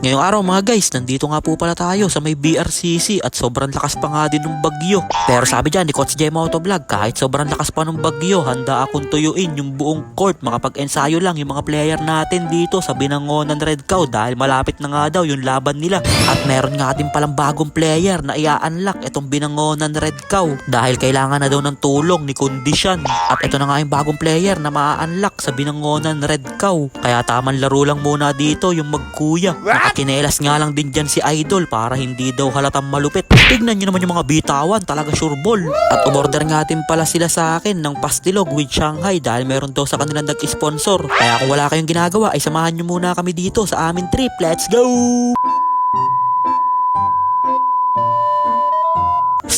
Ngayong araw mga guys, nandito nga po pala tayo sa may BRCC at sobrang lakas pa nga din ng bagyo. Pero sabi dyan ni Coach J Motovlog, kahit sobrang lakas pa ng bagyo, handa akong tuyuin yung buong court. Makapag-ensayo lang yung mga player natin dito sa Binangonan Red Cow dahil malapit na nga daw yung laban nila. At meron nga din palang bagong player na i-unlock itong Binangonan Red Cow dahil kailangan na daw ng tulong ni Kondisyon. At ito na nga yung bagong player na ma-unlock sa Binangonan Red Cow. Kaya tamang laro lang muna dito yung magkuya. Nakakinelas nga lang din dyan si Idol para hindi daw halatang malupit. Tignan nyo naman yung mga bitawan, talaga sure ball. At umorder nga din pala sila sa akin ng pastilog with Shanghai dahil meron daw sa kanilang nag-sponsor. Kaya kung wala kayong ginagawa ay samahan nyo muna kami dito sa aming trip. Let's go!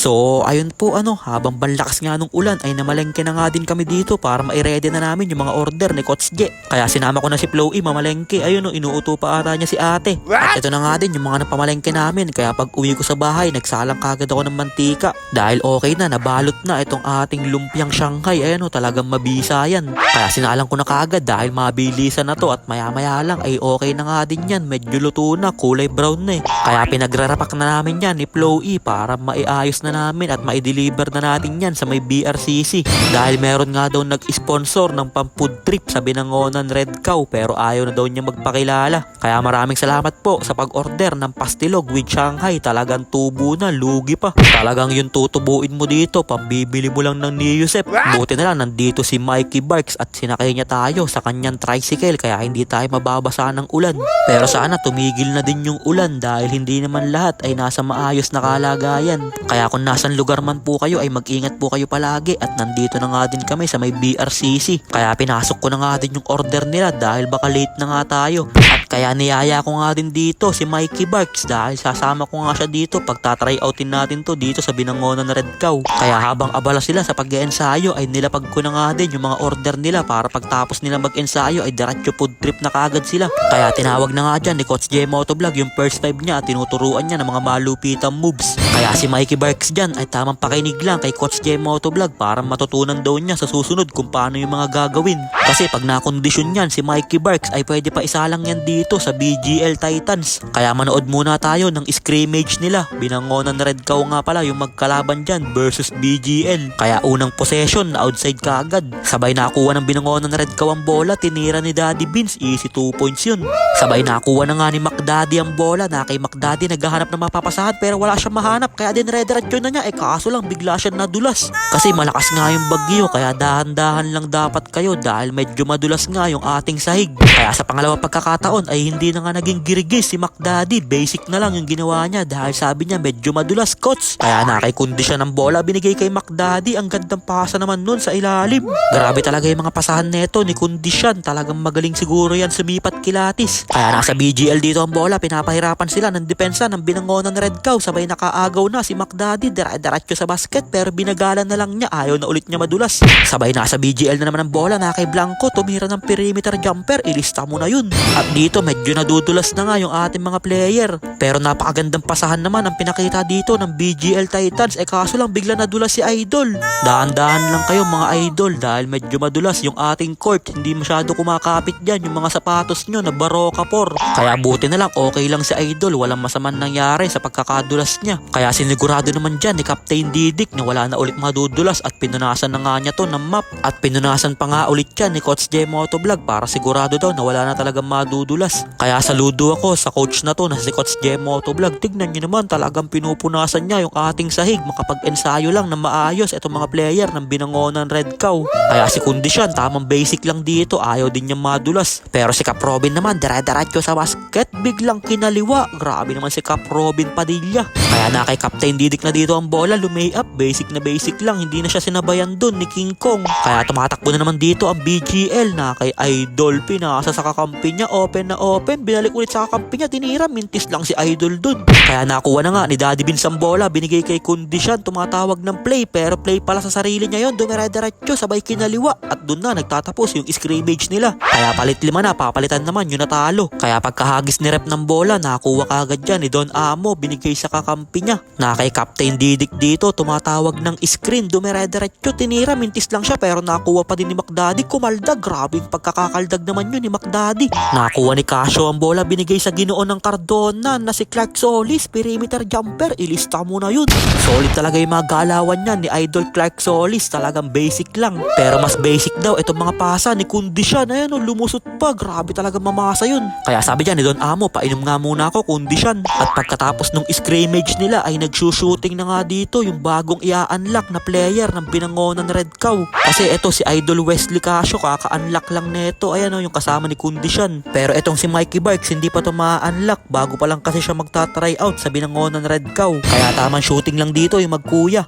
So, ayun po habang banlakas nga nung ulan ay namalengke na nga din kami dito para ma-ready na namin yung mga order ni Coach J. Kaya sinama ko na si Flowy mamalengke, ayun inuuto pa ata niya si ate. At ito na nga din yung mga napamalengke namin, kaya pag uwi ko sa bahay, nagsalang kagad ako ng mantika. Dahil okay na, nabalot na itong ating lumpiang Shanghai, ayun talagang mabisa yan. Kaya sinalang ko na kagad dahil mabilisan na to at maya maya lang ay okay na nga din yan, medyo luto na, kulay brown na eh. Kaya pinagrarapak na namin yan ni Flowy para maiayos na namin at mai-deliver na natin yan sa may BRCC dahil meron nga daw nag-sponsor ng pang-food trip sa Binangonan Red Cow pero ayaw na daw niya magpakilala. Kaya maraming salamat po sa pag-order ng pastilog with Shanghai, talagang tubo na, lugi pa. Talagang yung tutubuin mo dito, pambibili mo lang ng Niusep. Buti na lang nandito si Mikey Barks at sinakay niya tayo sa kanyang tricycle kaya hindi tayo mababasa ng ulan. Pero sana tumigil na din yung ulan dahil hindi naman lahat ay nasa maayos na kalagayan. Kaya kung nasan lugar man po kayo ay mag-ingat po kayo palagi at nandito na nga din kami sa may BRCC. Kaya pinasok ko na nga din yung order nila dahil baka late na nga tayo. At kaya niyaya ko nga din dito si Mikey Barks dahil sasama ko nga siya dito pag tatry outin natin to dito sa Binangonan Red Cow. Kaya habang abala sila sa pag-ensayo ay nilapag ko na nga din yung mga order nila para pagtapos nila mag-ensayo ay diretso food trip na kagad sila. Kaya tinawag na nga dyan ni Coach J Motovlog yung first time niya at tinuturuan niya ng mga malupitang moves. Kaya si Mikey Barks dyan ay tamang pakinig lang kay Coach J Motovlog para matutunan daw niya sa susunod kung paano yung mga gagawin. Kasi pag nakondisyon yan si Mikey Barks ay pwede pa isalang yan dito sa BGL Titans. Kaya manood muna tayo ng scrimmage nila. Binangonan Red Cow nga pala yung magkalaban dyan versus BGL. Kaya unang possession na outside kaagad. Sabay nakuha ng Binangonan Red Cow ang bola, tinira ni Daddy Beans, easy 2 points yun. Sabay nakuha na nga ni McDaddy ang bola, na kay McDaddy naghahanap ng mapapasahan pero wala siyang mahanap kaya din rediretso na niya kaso lang bigla siya nadulas. Kasi malakas nga yung bagyo kaya dahan-dahan lang dapat kayo dahil medyo madulas nga yung ating sahig. Kaya sa pangalawang pagkakataon ay hindi na nga naging girigis si McDaddy, basic na lang yung ginawa niya dahil sabi niya medyo madulas coach. Kaya nakikondisyon ng bola binigay kay McDaddy, ang gandang pasa naman nun sa ilalim. Grabe talaga yung mga pasahan neto ni Kondisyon, talagang magaling siguro yan sumipat kilatis. Kaya nasa BGL dito ang bola, pinapahirapan sila ng depensa ng Binangonan Red Cow, sabay nakaagaw na si McDaddy, diretso sa basket pero binagalan na lang niya, ayaw na ulit niya madulas. Sabay nasa BGL na naman ang bola, na kay Blanco, tumira ng perimeter jumper, ilista mo na yun. At dito medyo nadudulas na nga yung ating mga player pero napakagandang pasahan naman ang pinakita dito ng BGL Titans, kaso lang bigla nadulas si Idol. Dahan-dahan lang kayo mga idol dahil medyo madulas yung ating court, hindi masyado kumakapit dyan yung mga sapatos nyo na Baroka por. Kaya buti na lang okay lang si Idol, walang masamang nangyari sa pagkakadulas niya. Kaya sinigurado naman dyan ni Captain Didik na wala na ulit madudulas at pinunasan na nga niya to ng map. At pinunasan pa nga ulit yan ni Coach J Motovlog para sigurado daw na wala na talagang madudulas. Kaya saludo ako sa coach na to na si Coach J Motovlog. Tignan nyo naman, talagang pinupunasan niya yung ating sahig, makapag-ensayo lang na maayos itong mga player ng Binangonan Red Cow. Kaya si Kondisyon tamang basic lang dito, ayaw din niyang madulas. Pero si Cap Robin naman dire-diretso sa basket, biglang kinaliwa. Grabe naman si Cap Robin Padilla. Kaya na kay Captain Didik na dito ang bola, lumay-up, basic na basic lang, hindi na siya sinabayan dun ni King Kong. Kaya tumatakbo na naman dito ang BGL, na kay Idol, pinasa sa kakampi niya, open na open, binalik ulit sa kakampi niya, tinira, mintis lang si Idol dun. Kaya nakuha na nga ni Daddy Beans ang bola, binigay kay Kondisyon, tumatawag ng play pero play pala sa sarili niya yon, dumire-diretso, sabay kinaliwa at dun na nagtatapos yung scrimmage nila. Kaya palit 5 na, papalitan naman yung natalo. Kaya pagkahagis ni rep ng bola, nakuha kagad dyan ni Don Amo, binigay sa kakampi niya. Na kay Captain Didik dito, tumatawag ng screen, dumire-diretso, tinira, mintis lang siya pero nakuha pa din ni McDaddy, kumaldag, grabing pagkakakaldag naman yun ni McDaddy. Nakuha ni Casio ang bola binigay sa ginoo ng Cardona na si Clark Solis, perimeter jumper, ilista mo na yun. Solid talaga yung mga galawan niyan ni Idol Clark Solis, talagang basic lang. Pero mas basic daw itong mga pasa ni Kondisyon, ayan o, lumusot pa, grabe talaga mamasa yun. Kaya sabi dyan ni Don Amo, painom nga muna ako Kondisyon. At pagkatapos nung scrimmage nila ay nagsushooting na nga dito yung bagong ia-unlock na player ng Binangonan Red Cow. Kasi ito si Idol Wesley Casio, kaka-unlock lang neto, ayan o, yung kasama ni Kondisyon. Pero itong si Mikey Barks hindi pa ito ma-unlock, bago pa lang kasi siya magta-try out sa Binangonan Red Cow. Kaya tamang shooting lang dito yung magkuya.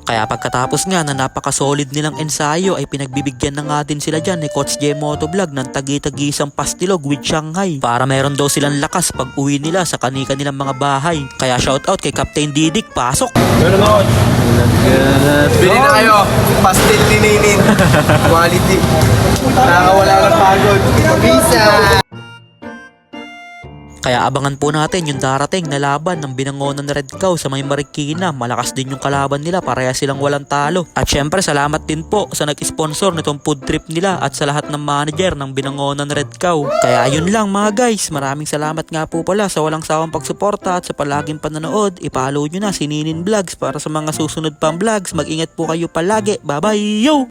Kaya pagkatapos nga na napaka-solid nilang ensayo ay pinagbibigyan na nga din sila dyan ni Coach J Motovlog ng tagi-tagisang pastilog with Shanghai para meron daw silang lakas pag uwi nila sa kanilang mga bahay. Kaya shoutout kay Captain Didik, pasok! Bili na kayo, pastil tininin. Quality. Nakakawala ng pagod. Visa. Kaya abangan po natin yung darating na laban ng Binangonan Red Cow sa may Marikina. Malakas din yung kalaban nila, pareha silang walang talo. At syempre salamat din po sa nag-sponsor nitong food trip nila at sa lahat ng manager ng Binangonan Red Cow. Kaya yun lang mga guys, maraming salamat nga po pala sa walang sawang pagsuporta at sa palaging pananood. I-follow nyo na si Ninin Vlogs para sa mga susunod pang vlogs. Mag-ingat po kayo palagi. Bye bye! Yo!